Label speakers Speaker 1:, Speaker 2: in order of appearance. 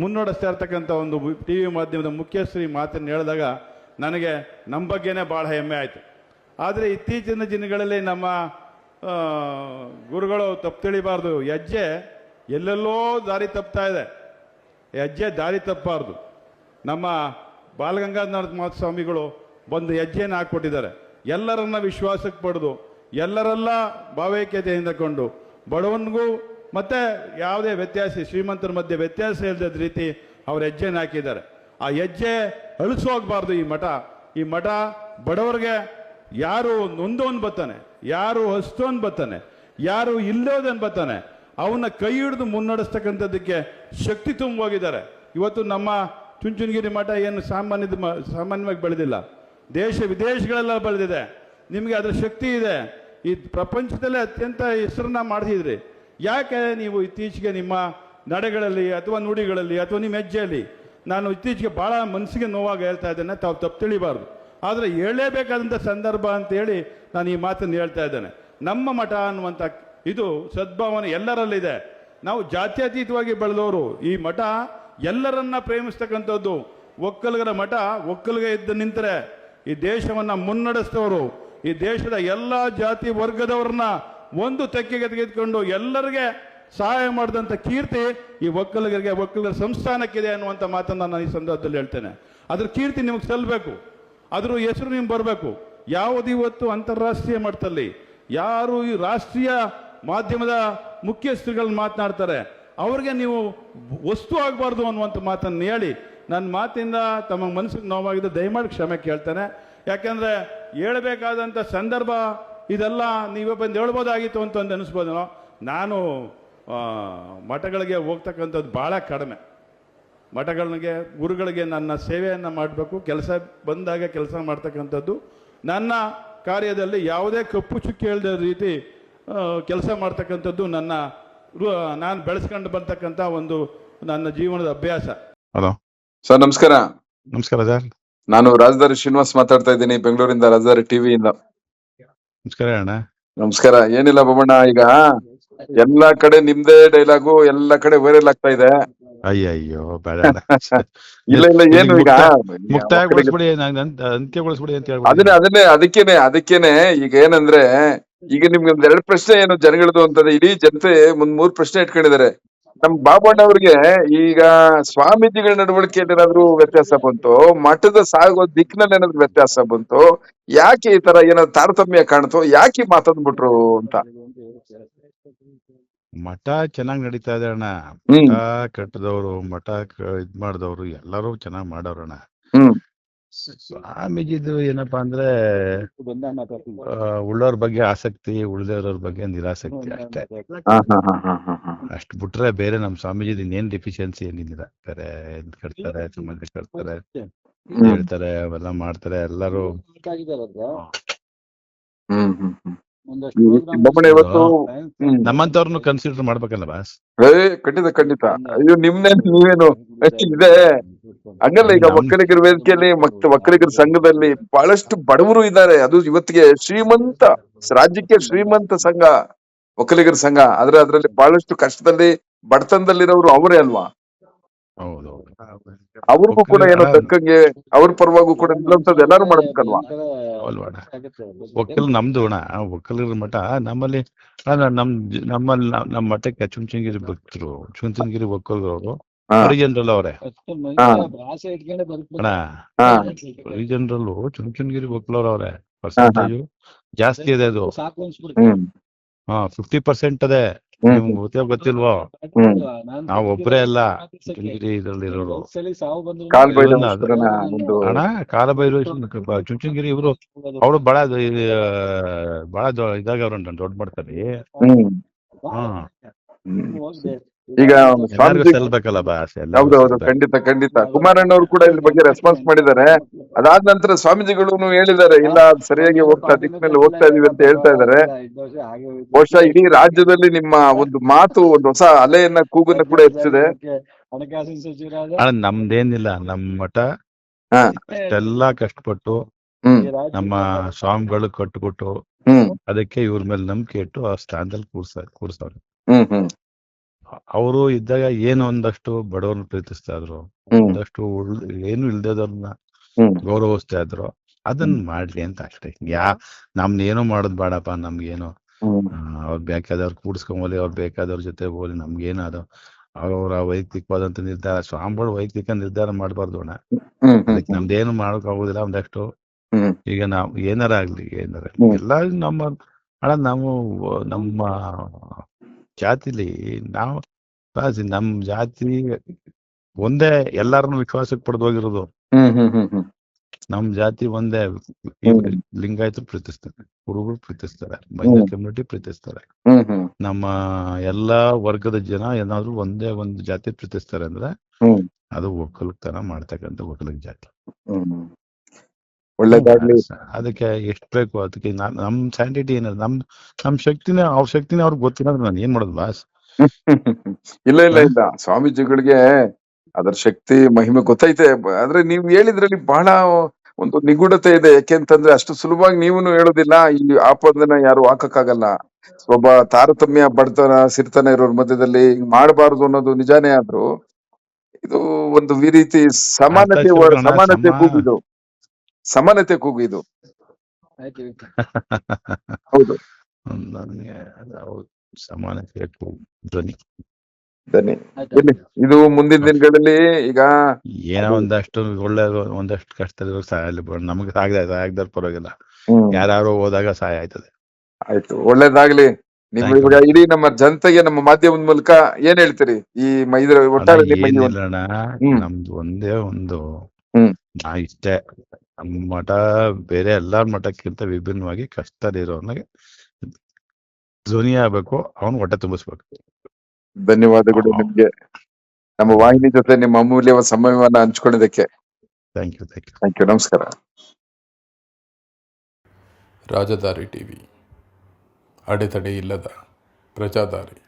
Speaker 1: ಮುನ್ನಡೆಸ್ತಾ ಇರ್ತಕ್ಕಂಥ ಒಂದು T V ಮಾಧ್ಯಮದ ಮುಖ್ಯಸ್ಥರು ಮಾತನ್ನು ಹೇಳಿದಾಗ ನನಗೆ ನಮ್ಮ ಬಗ್ಗೆನೇ ಭಾಳ ಹೆಮ್ಮೆ ಆಯಿತು. ಆದರೆ ಇತ್ತೀಚಿನ ದಿನಗಳಲ್ಲಿ ನಮ್ಮ ಗುರುಗಳು ತಪ್ಪು ತಿಳಿಬಾರ್ದು. ಹೆಜ್ಜೆ ಎಲ್ಲೆಲ್ಲೋ ದಾರಿ ತಪ್ತಾ ಇದೆ, ಹೆಜ್ಜೆ ದಾರಿ ತಪ್ಪಬಾರ್ದು. ನಮ್ಮ ಬಾಲಗಂಗಾಧರ ಸ್ವಾಮಿಗಳು ಒಂದು ಹೆಜ್ಜೆಯನ್ನು ಹಾಕ್ಕೊಟ್ಟಿದ್ದಾರೆ. ಎಲ್ಲರನ್ನ ವಿಶ್ವಾಸಕ್ಕೆ ಪಡೆದು ಎಲ್ಲರೆಲ್ಲ ಭಾವೈಕ್ಯತೆಯಿಂದ ಕೊಂಡು ಬಡವನಿಗೂ ಮತ್ತು ಯಾವುದೇ ವ್ಯತ್ಯಾಸ, ಶ್ರೀಮಂತರ ಮಧ್ಯೆ ವ್ಯತ್ಯಾಸ ಇಲ್ಲದ ರೀತಿ ಅವ್ರ ಹೆಜ್ಜೆನ ಹಾಕಿದ್ದಾರೆ. ಆ ಹೆಜ್ಜೆ ಅಳಿಸೋಗ್ಬಾರ್ದು. ಈ ಮಠ ಬಡವರಿಗೆ ಯಾರು ನೊಂದೋನ್ ಬರ್ತಾನೆ, ಯಾರು ಹಸ್ತೋನ್ ಬರ್ತಾನೆ, ಯಾರು ಇಲ್ಲೋದನ್ ಬರ್ತಾನೆ, ಅವನ್ನ ಕೈ ಹಿಡಿದು ಮುನ್ನಡೆಸ್ತಕ್ಕಂಥದ್ದಕ್ಕೆ ಶಕ್ತಿ ತುಂಬೋಗಿದ್ದಾರೆ. ಇವತ್ತು ನಮ್ಮ ಚುಂಚನಗಿರಿ ಮಠ ಏನು ಸಾಮಾನ್ಯವಾಗಿ ಬೆಳೆದಿಲ್ಲ, ದೇಶ ವಿದೇಶಗಳೆಲ್ಲ ಬೆಳೆದಿದೆ. ನಿಮಗೆ ಅದರ ಶಕ್ತಿ ಇದೆ. ಈ ಪ್ರಪಂಚದಲ್ಲೇ ಅತ್ಯಂತ ಹೆಸರನ್ನ ಮಾಡಿಸಿದ್ರಿ. ಯಾಕೆ ನೀವು ಇತ್ತೀಚೆಗೆ ನಿಮ್ಮ ನಡೆಗಳಲ್ಲಿ ಅಥವಾ ನುಡಿಗಳಲ್ಲಿ ಅಥವಾ ನಿಮ್ಮ ಹೆಜ್ಜೆಯಲ್ಲಿ, ನಾನು ಇತ್ತೀಚೆಗೆ ಭಾಳ ಮನಸ್ಸಿಗೆ ನೋವಾಗಿ ಹೇಳ್ತಾ ಇದ್ದೇನೆ, ತಾವು ತಪ್ಪು ತಿಳಿಬಾರ್ದು. ಆದರೆ ಹೇಳಲೇಬೇಕಾದಂಥ ಸಂದರ್ಭ ಅಂತೇಳಿ ನಾನು ಈ ಮಾತನ್ನು ಹೇಳ್ತಾ ಇದ್ದೇನೆ. ನಮ್ಮ ಮಠ ಅನ್ನುವಂಥ ಇದು ಸದ್ಭಾವನೆ ಎಲ್ಲರಲ್ಲಿದೆ. ನಾವು ಜಾತ್ಯತೀತವಾಗಿ ಬೆಳೆದವರು. ಈ ಮಠ ಎಲ್ಲರನ್ನ ಪ್ರೇಮಿಸ್ತಕ್ಕಂಥದ್ದು. ಒಕ್ಕಲಿಗರ ಮಠ ಒಕ್ಕಲಿಗ ಇದ್ದು ನಿಂತರೆ ಈ ದೇಶವನ್ನು ಮುನ್ನಡೆಸ್ತವರು. ಈ ದೇಶದ ಎಲ್ಲ ಜಾತಿ ವರ್ಗದವ್ರನ್ನ ಒಂದು ತೆಕ್ಕೆಗೆ ತೆಗೆದುಕೊಂಡು ಎಲ್ಲರಿಗೆ ಸಹಾಯ ಮಾಡಿದಂಥ ಕೀರ್ತಿ ಈ ಒಕ್ಕಲಿಗರಿಗೆ, ಒಕ್ಕಲಿಗರ ಸಂಸ್ಥಾನಕ್ಕಿದೆ ಅನ್ನುವಂಥ ಮಾತನ್ನು ನಾನು ಈ ಸಂದರ್ಭದಲ್ಲಿ ಹೇಳ್ತೇನೆ. ಅದ್ರ ಕೀರ್ತಿ ನಿಮಗೆ ಸಲ್ಲಬೇಕು, ಅದ್ರ ಹೆಸರು ನಿಮ್ಗೆ ಬರಬೇಕು. ಯಾವುದು ಇವತ್ತು ಅಂತಾರಾಷ್ಟ್ರೀಯ ಮಟ್ಟದಲ್ಲಿ ಯಾರು ಈ ರಾಷ್ಟ್ರೀಯ ಮಾಧ್ಯಮದ ಮುಖ್ಯಸ್ಥರುಗಳನ್ನ ಮಾತನಾಡ್ತಾರೆ, ಅವ್ರಿಗೆ ನೀವು ವಸ್ತು ಆಗಬಾರ್ದು ಅನ್ನುವಂಥ ಮಾತನ್ನು ಹೇಳಿ ನನ್ನ ಮಾತಿಂದ ತಮ್ಮ ಮನಸ್ಸಿಗೆ ನೋವಾಗಿದ್ದು ದಯಮಾಡಿ ಕ್ಷಮೆ ಕೇಳ್ತೇನೆ. ಯಾಕೆಂದರೆ ಹೇಳಬೇಕಾದಂಥ ಸಂದರ್ಭ ಇದೆಲ್ಲ ನೀವೇ ಬಂದು ಹೇಳ್ಬೋದಾಗಿತ್ತು ಅಂತ ಒಂದು ಅನಿಸ್ಬೋದು. ನಾನು ಮಠಗಳಿಗೆ ಹೋಗ್ತಕ್ಕಂಥದ್ದು ಭಾಳ ಕಡಿಮೆ. ಮಠಗಳಿಗೆ, ಗುರುಗಳಿಗೆ ನನ್ನ ಸೇವೆಯನ್ನು ಮಾಡಬೇಕು, ಕೆಲಸ ಬಂದಾಗ ಕೆಲಸ ಮಾಡ್ತಕ್ಕಂಥದ್ದು. ನನ್ನ ಕಾರ್ಯದಲ್ಲಿ ಯಾವುದೇ ಕಪ್ಪು ಚುಕ್ಕಿ ಇಲ್ಲದ ರೀತಿ ಕೆಲಸ ಮಾಡ್ತಕ್ಕಂಥದ್ದು ನಾನು ಬೆಳೆಸ್ಕೊಂಡು ಬರ್ತಕ್ಕಂಥ ಒಂದು ನನ್ನ ಜೀವನದ ಅಭ್ಯಾಸ.
Speaker 2: ಹಲೋ
Speaker 3: ಸರ್, ನಮಸ್ಕಾರ.
Speaker 2: ನಮಸ್ಕಾರ ಸರ್.
Speaker 3: ನಾನು ರಾಜದಾರಿ ಶ್ರೀನಿವಾಸ್ ಮಾತಾಡ್ತಾ ಇದ್ದೀನಿ, ಬೆಂಗಳೂರಿಂದ, ರಾಜದಾರಿ ಟಿವಿಯಿಂದ.
Speaker 2: ನಮಸ್ಕಾರ ಅಣ್ಣ.
Speaker 3: ನಮಸ್ಕಾರ. ಏನಿಲ್ಲ ಬಾಬಣ್ಣ, ಈಗ ಎಲ್ಲಾ ಕಡೆ ನಿಮ್ದೇ ಡೈಲಾಗು ಎಲ್ಲಾ ಕಡೆ ವೈರಲ್ ಆಗ್ತಾ ಇದೆ.
Speaker 2: ಅಯ್ಯಯ್ಯೋ ಬೇಡ.
Speaker 3: ಇಲ್ಲ ಏನು ಈಗ
Speaker 2: ಮುಕ್ತಾಯಗೊಳಿಸ್ಬಿಡಿ, ಅಂತ್ಯಗೊಳಿಸ್ಬಿಡಿ ಅಂತ
Speaker 3: ಹೇಳ್ಬಿಡಿ. ಅದಕ್ಕೇನೆ ಈಗ ಏನಂದ್ರೆ, ಈಗ ನಿಮ್ಗೆ ಒಂದ್ 2 ಪ್ರಶ್ನೆ ಏನು ಜನಗಳದು ಅಂತಂದ್ರೆ, ಇಡೀ ಜನತೆ 3 ಪ್ರಶ್ನೆ ಇಟ್ಕೊಂಡಿದ್ದಾರೆ. ನಮ್ ಬಾಬಣ್ಣ ಅವ್ರಿಗೆ ಈಗ ಸ್ವಾಮೀಜಿಗಳ ನಡವಳಿಕೆಯಲ್ಲಿ ಏನಾದ್ರು ವ್ಯತ್ಯಾಸ ಬಂತು, ಮಠದ ಸಾಗೋ ದಿಕ್ಕಿನಲ್ಲಿ ಏನಾದ್ರು ವ್ಯತ್ಯಾಸ ಬಂತು, ಯಾಕೆ ಈ ತರ ಏನಾದ್ರು ತಾರತಮ್ಯ ಕಾಣ್ತು, ಯಾಕೆ ಮಾತಾಡ್ಬಿಟ್ರು ಅಂತ.
Speaker 2: ಮಠ ಚೆನ್ನಾಗ್ ನಡೀತಾ ಇದೆ ಅಣ್ಣ. ಮಠ ಕಟ್ಟದವ್ರು, ಮಠ ಇದ್ ಮಾಡಿದವ್ರು ಎಲ್ಲರೂ ಚೆನ್ನಾಗ್ ಮಾಡವ್ರಣ್ಣ. ಸ್ವಾಮೀಜಿದು ಏನಪ್ಪಾ ಅಂದ್ರೆ ಉಳ್ಳೋರ್ ಬಗ್ಗೆ ಆಸಕ್ತಿ, ಉಳಿದವ್ರ ಬಗ್ಗೆ ನಿರಾಸಕ್ತಿ ಅಷ್ಟೇ. ಅಷ್ಟ್ ಬಿಟ್ರೆ ಬೇರೆ ನಮ್ ಸ್ವಾಮೀಜಿದ್ ಇನ್ನೇನ್ ಡೆಫಿಷಿಯನ್ಸಿ ಏನಿಲ್ಲ. ಬೇರೆ ಕಟ್ತಾರೆ, ಸಮಾಜ ಕಟ್ತಾರೆ, ಹೇಳ್ತಾರೆ, ಅವೆಲ್ಲ ಮಾಡ್ತಾರೆ ಎಲ್ಲರೂ. ನಮ್ಮಂತವ್ರನ್ನು ಕನ್ಸಿಡರ್ ಮಾಡ್ಬೇಕಲ್ಲ ಬಾಸ್.
Speaker 3: ಖಂಡಿತ. ಅಯ್ಯೋ ನೀವೇನು ಇದೆ ಹಂಗಲ್ಲ. ಈಗ ಒಕ್ಕಲಿಗರ ವೇದಿಕೆಯಲ್ಲಿ ಒಕ್ಕಲಿಗರ ಸಂಘದಲ್ಲಿ ಬಹಳಷ್ಟು ಬಡವರು ಇದ್ದಾರೆ. ಅದು ಇವತ್ತಿಗೆ ರಾಜ್ಯಕ್ಕೆ ಶ್ರೀಮಂತ ಸಂಘ ಒಕ್ಕಲಿಗರ ಸಂಘ. ಆದ್ರೆ ಅದ್ರಲ್ಲಿ ಬಹಳಷ್ಟು ಕಷ್ಟದಲ್ಲಿ, ಬಡತನದಲ್ಲಿರೋರು ಅವರೇ ಅಲ್ವಾ. ಅವ್ರಿಗೂ ಕೂಡ ಏನೋ ತಕ್ಕಂಗೆ ಅವ್ರ ಪರವಾಗೂ ಕೂಡ ನಿಲ್ಲುವಂಥದ್ದು ಎಲ್ಲಾರು ಮಾಡ್ಬೇಕಲ್ವಾ.
Speaker 2: ಒಕ್ಕಲ್ ನಮ್ದು ಅಣ್ಣ, ಒಕ್ಕಲಿಗರ ಮಠ ನಮ್ಮಲ್ಲಿ ನಮ್ಮ ಮಠಕ್ಕೆ ಚುಂಚನಗಿರಿ ಭಕ್ತರು, ಚುಂಚನಗಿರಿ ಒಕ್ಕಲಿಗರವರು ಹರಿಜನರಲ್ ಅವರೇ ಅಣ್ಣ. ಹರಿಜನರಲ್ಲು ಚುಂಚನಗಿರಿ ಒಕ್ಕಲವ್ರ ಅವ್ರೆ. ಪರ್ಸೆಂಟೇಜ್ ಜಾಸ್ತಿ ಇದೆ ಅದು. 50% ಅದೇ. ನಿಮ್ಗೆ ಗೊತ್ತಿಲ್ವೋ? ನಾವ್ ಒಬ್ರೇ ಅಲ್ಲ ಇದ್ರಲ್ಲಿರೋರು. ಅಣ್ಣ ಕಾಲಭೈರವ ಚುಂಚನಗಿರಿ ಇವ್ರು ಅವ್ರು ಬಹಳ ಇದಾಗವ್ರ, ದೊಡ್ಡ ಮಾಡ್ತಾರೆ.
Speaker 3: ಈಗ
Speaker 2: ಸಲ್ಬೇಕಲ್ಲ ಬಾಸ್.
Speaker 3: ಹೌದೌದು, ಖಂಡಿತ. ಕುಮಾರಣ್ಣವ್ರು ಕೂಡ ಇದ್ರ ಬಗ್ಗೆ ರೆಸ್ಪಾನ್ಸ್ ಮಾಡಿದ್ದಾರೆ. ಅದಾದ ನಂತರ ಸ್ವಾಮೀಜಿಗಳು ಹೇಳಿದ್ದಾರೆ, ಇಲ್ಲ ಸರಿಯಾಗಿ ದಿಕ್ಕಿನಲ್ಲಿ ಹೋಗ್ತಾ ಇದೀವಿ ಅಂತ ಹೇಳ್ತಾ ಇದ್ದಾರೆ. ಬಹುಶಃ ಇಡೀ ರಾಜ್ಯದಲ್ಲಿ ನಿಮ್ಮ ಒಂದು ಮಾತು ಒಂದು ಹೊಸ ಅಲೆಯನ್ನ, ಕೂಗನ್ನ ಕೂಡ ಎತ್ತಿದೆ.
Speaker 2: ನಮ್ದೇನಿಲ್ಲ, ನಮ್ಮ ಮಠ ಇಷ್ಟೆಲ್ಲಾ ಕಷ್ಟಪಟ್ಟು ನಮ್ಮ ಸ್ವಾಮಿಗಳು ಕಟ್ಟುಕೊಟ್ಟು ಅದಕ್ಕೆ ಇವ್ರ ಮೇಲೆ ನಂಬಿಕೆ ಇಟ್ಟು ಆ ಸ್ಥಾನದಲ್ಲಿ ಕೂರ್ಸವ್ರೆ. ಅವರು ಇದ್ದಾಗ ಏನು ಒಂದಷ್ಟು ಬಡವ್ರನ್ನ ಪ್ರೀತಿಸ್ತಾ ಇದ್ರು, ಒಂದಷ್ಟು ಏನು ಇಲ್ದದವ್ರನ್ನ ಗೌರವಿಸ್ತಾ ಇದ್ರು. ಅದನ್ನ ಮಾಡ್ಲಿ ಅಂತ ಅಷ್ಟೇ. ನಮ್ನೇನೋ ಮಾಡೋದ್ ಬೇಡಪ್ಪ, ನಮ್ಗೇನು ಅವ್ರು ಬೇಕಾದವ್ರು ಕೂಡ್ಸ್ಕೊಂಬೋಲಿ, ಅವ್ರು ಬೇಕಾದವ್ರ ಜೊತೆ ಹೋಗ್ಲಿ, ನಮ್ಗೇನು ಅದು ಅವ್ರ ವೈಯಕ್ತಿಕವಾದಂತ ನಿರ್ಧಾರ. ಸ್ವಾಮಿಗಳು ವೈಯಕ್ತಿಕ ನಿರ್ಧಾರ ಮಾಡಬಾರ್ದು ಅಣ್ಣ. ಅದಕ್ಕೆ ನಮ್ದೇನು ಮಾಡಕ್ ಆಗುದಿಲ್ಲ. ಒಂದಷ್ಟು ಈಗ ನಾವು ಏನಾರ ಆಗ್ಲಿ ಎಲ್ಲ ನಮ್ಮ ಅಣ್ಣ, ನಾವು ನಮ್ಮ ಜಾತಿಲಿ ನಾವು ನಮ್ ಜಾತಿ ಒಂದೇ, ಎಲ್ಲಾರನ್ನು ವಿಶ್ವಾಸಕ್ಕೆ ಪಡೆದು ಹೋಗಿರೋದು. ನಮ್ ಜಾತಿ ಒಂದೇ. ಲಿಂಗಾಯತರು ಪ್ರೀತಿಸ್ತಾರೆ, ಕುರುಬರು ಪ್ರೀತಿಸ್ತಾರೆ, ಮಹಿಳಾ ಕಮ್ಯುನಿಟಿ ಪ್ರೀತಿಸ್ತಾರೆ. ನಮ್ಮ ಎಲ್ಲಾ ವರ್ಗದ ಜನ ಏನಾದ್ರು ಒಂದೇ ಒಂದು ಜಾತಿ ಪ್ರೀತಿಸ್ತಾರೆ ಅಂದ್ರೆ ಅದು ಒಕ್ಕಲುತನ ಮಾಡ್ತಕ್ಕಂಥ ಒಕ್ಕಲಿಗ ಜಾತಿ.
Speaker 3: ಒಳ್ಳೇದಾಗ್ಲಿ.
Speaker 2: ಅದಕ್ಕೆ ಎಷ್ಟು ಬೇಕು ಅದಕ್ಕೆ ನಮ್ ಸ್ಯಾಂಡಿಟಿ ಏನಾದ್ರು ನಮ್ ಶಕ್ತಿನೇ, ಅವ್ರ ಶಕ್ತಿನೇ ಅವ್ರಿಗೆ ಗೊತ್ತಿಲ್ಲ ಅಂದ್ರೆ ನಾನು ಏನ್ ಮಾಡೋದು ಬಾಸ್?
Speaker 3: ಇಲ್ಲ ಇಲ್ಲ ಇಲ್ಲ, ಸ್ವಾಮೀಜಿಗಳಿಗೆ ಅದರ ಶಕ್ತಿ ಮಹಿಮೆ ಗೊತ್ತೈತೆ. ಆದ್ರೆ ನೀವು ಹೇಳಿದ್ರಲ್ಲಿ ಬಹಳ ಒಂದು ನಿಗೂಢತೆ ಇದೆ. ಯಾಕೆಂತಂದ್ರೆ ಅಷ್ಟು ಸುಲಭವಾಗಿ ನೀವು ಹೇಳೋದಿಲ್ಲ. ಈ ಆಪದನ್ನ ಯಾರು ಹಾಕಕ್ಕಾಗಲ್ಲ. ಒಬ್ಬ ತಾರತಮ್ಯ, ಬಡತನ, ಸಿರಿತನ ಇರೋರ್ ಮಧ್ಯದಲ್ಲಿ ಹಿಂಗ್ ಮಾಡಬಾರ್ದು ಅನ್ನೋದು ನಿಜಾನೇ. ಆದ್ರೂ ಇದು ಒಂದು ಈ ರೀತಿ ಸಮಾನತೆ ಕೂಗಿದು, ಸಮಾನತೆ ಕೂಗಿದು. ಹೌದು,
Speaker 2: ಸಮಾನತೆ ಧ್ವನಿ.
Speaker 3: ಇದು ಮುಂದಿನ ದಿನಗಳಲ್ಲಿ ಈಗ
Speaker 2: ಏನೋ ಒಂದಷ್ಟು ಒಳ್ಳೆ, ಒಂದಷ್ಟು ಕಷ್ಟದಲ್ಲಿ ಸಹಾಯ ನಮಗೆ ಆಗದಾರ ಪರವಾಗಿಲ್ಲ. ಯಾರು ಹೋದಾಗ ಸಹಾಯ ಆಯ್ತದೆ.
Speaker 3: ಆಯ್ತು, ಒಳ್ಳೇದಾಗ್ಲಿ. ನೀವು ಇವಾಗ ಇಡೀ ನಮ್ಮ ಜನತೆಗೆ ನಮ್ಮ ಮಾಧ್ಯಮದ ಮೂಲಕ ಏನ್ ಹೇಳ್ತೀರಿ? ಈ ಇದ್ರ ಒಟ್ಟಾರೆ
Speaker 2: ಏನಿಲ್ಲಣ್ಣ, ನಮ್ದು ಒಂದೇ ಒಂದು ನಾ ಇಷ್ಟೇ, ನಮ್ಮ ಮಠ ಬೇರೆ ಎಲ್ಲಾರ ಮಠಕ್ಕಿಂತ ವಿಭಿನ್ನವಾಗಿ ಕಷ್ಟದಲ್ಲಿರೋನಿಗೆ ಧ್ವನಿ ಆಗ್ಬೇಕು, ಅವನು ಹೊಟ್ಟೆ ತುಂಬಿಸ್ಬೇಕು.
Speaker 3: ಧನ್ಯವಾದಗಳು ನಿಮ್ಗೆ, ನಮ್ಮ ವಾಹಿನಿ ಜೊತೆ ನಿಮ್ಮ ಅಮೂಲ್ಯವಾದ ಸಮಯವನ್ನ ಹಂಚ್ಕೊಂಡಿದ್ದಕ್ಕೆ.
Speaker 2: Thank you.
Speaker 3: Thank you. ನಮಸ್ಕಾರ.
Speaker 4: ರಾಜದಾರಿ ಟಿವಿ, ಅಡೆತಡೆ ಇಲ್ಲದ ಪ್ರಜಾದಾರಿ.